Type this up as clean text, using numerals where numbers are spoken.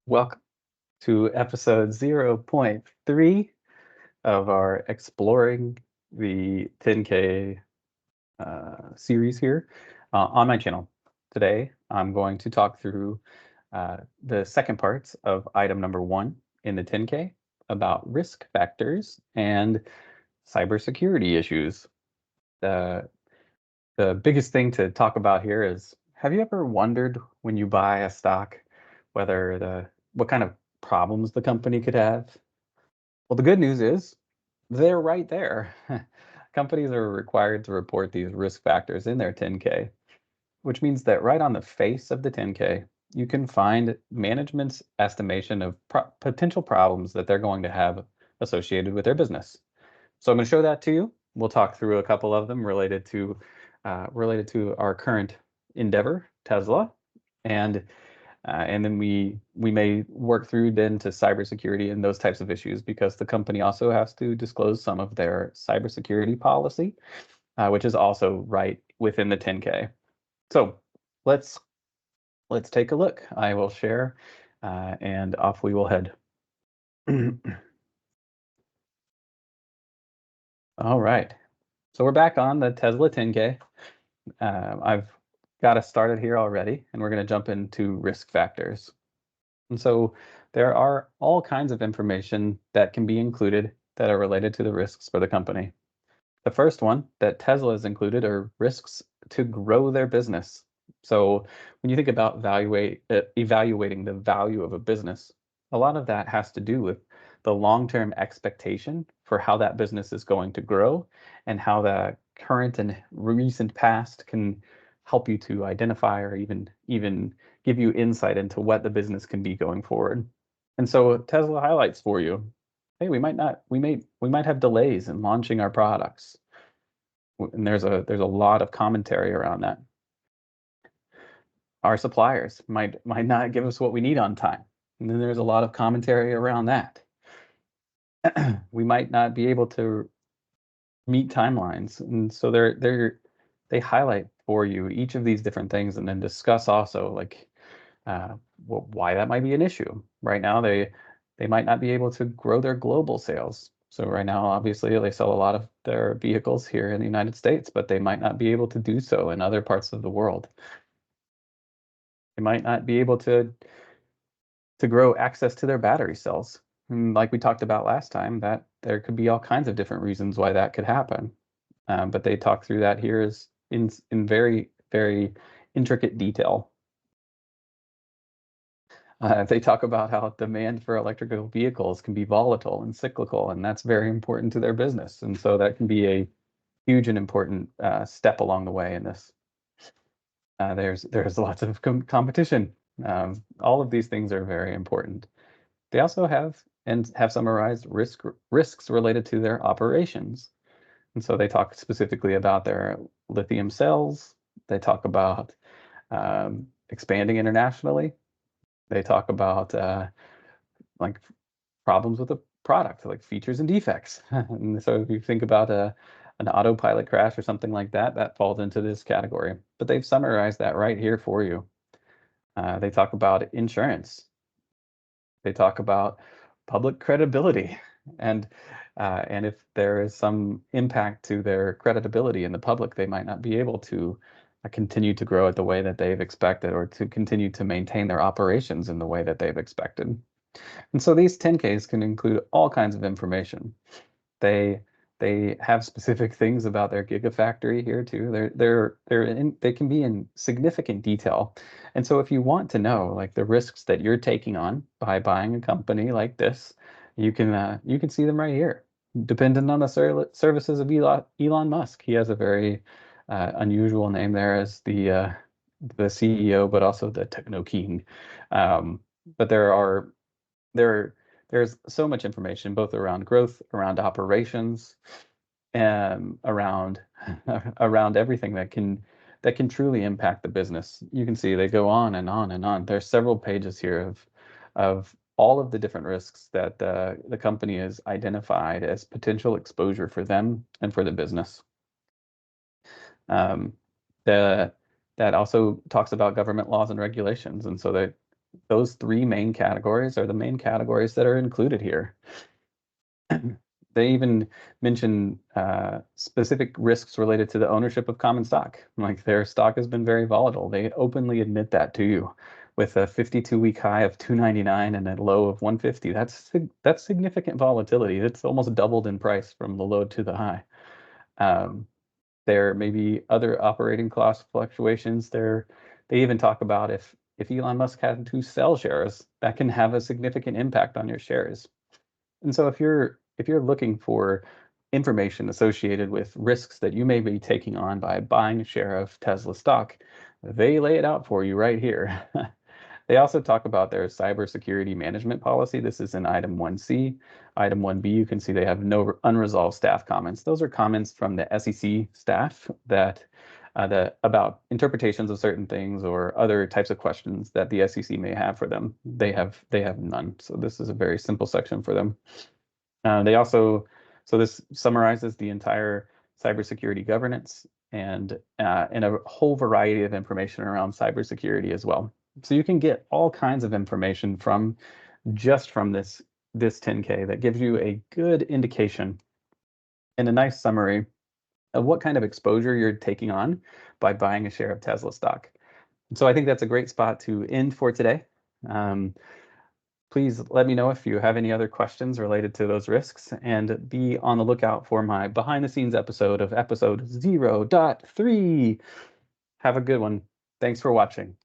Welcome to episode zero point 0.3 of our Exploring the 10K series here on my channel. Today, I'm going to talk through the second parts of item number 1 in the 10K about risk factors and cybersecurity issues. The, the biggest thing to talk about here is, have you ever wondered when you buy a stock what kind of problems the company could have? Well, the good news is they're right there. Companies are required to report these risk factors in their 10K, which means that right on the face of the 10K, you can find management's estimation of potential problems that they're going to have associated with their business. So I'm going to show that to you. We'll talk through a couple of them related to our current endeavor, Tesla, and and then we may work through then to cybersecurity and those types of issues because the company also has to disclose some of their cybersecurity policy, which is also right within the 10K. So let's take a look. I will share, and off we will head. All right. So we're back on the Tesla 10K. I've got us started here already, and we're going to jump into risk factors. And so there are all kinds of information that can be included that are related to the risks for the company. The first one that Tesla has included are risks to grow their business. So when you think about evaluating the value of a business, a lot of that has to do with the long-term expectation for how that business is going to grow and how the current and recent past can help you to identify or even give you insight into what the business can be going forward. And so Tesla highlights for you, hey, we might have delays in launching our products. And there's a lot of commentary around that. Our suppliers might not give us what we need on time. And then there's a lot of commentary around that. We might not be able to meet timelines. And so they highlight for you each of these different things and then discuss also like why that might be an issue. Right now, they might not be able to grow their global sales. So right now, obviously, they sell a lot of their vehicles here in the United States, but they might not be able to do so in other parts of the world. They might not be able to grow access to their battery cells. And like we talked about last time, that there could be all kinds of different reasons why that could happen. But they talk through that here is in very, very intricate detail. They talk about how demand for electrical vehicles can be volatile and cyclical, and that's very important to their business. And so that can be a huge and important step along the way in this. There's lots of competition. All of these things are very important. They also have summarized risks related to their operations. And so they talk specifically about their lithium cells. They talk about expanding internationally. They talk about like problems with the product, like features and defects. And so if you think about an autopilot crash or something like that, that falls into this category. But they've summarized that right here for you. They talk about insurance. They talk about public credibility, and if there is some impact to their credibility in the public, they might not be able to continue to grow at the way that they've expected or to continue to maintain their operations in the way that they've expected. And so these 10Ks can include all kinds of information. They have specific things about their gigafactory here too. They can be in significant detail. And so if you want to know like the risks that you're taking on by buying a company like this, you can see them right here. Depending on the services of Elon Musk, he has a very unusual name there as the CEO, but also the Techno King. But there's so much information both around growth, around operations, and around around everything that can truly impact the business. You can see they go on and on and on. There's several pages here of all of the different risks that the company has identified as potential exposure for them and for the business. Um, the that also talks about government laws and regulations, and so those three main categories are the main categories that are included here. They even mention specific risks related to the ownership of common stock. Like their stock has been very volatile. They openly admit that to you with a 52-week high of 299 and a low of 150. That's significant volatility. It's almost doubled in price from the low to the high. There may be other operating cost fluctuations. They even talk about if Elon Musk had to sell shares, that can have a significant impact on your shares. And so if you're looking for information associated with risks that you may be taking on by buying a share of Tesla stock, they lay it out for you right here. They also talk about their cybersecurity management policy. This is in item 1C. Item 1B, you can see they have no unresolved staff comments. Those are comments from the SEC staff that about interpretations of certain things or other types of questions that the SEC may have for them. They have none. So this is a very simple section for them. They also, so this summarizes the entire cybersecurity governance and a whole variety of information around cybersecurity as well. So you can get all kinds of information from this 10K that gives you a good indication and a nice summary of what kind of exposure you're taking on by buying a share of Tesla stock. And so I think that's a great spot to end for today. Please let me know if you have any other questions related to those risks, and be on the lookout for my behind the scenes episode of episode 0.3. Have a good one. Thanks for watching.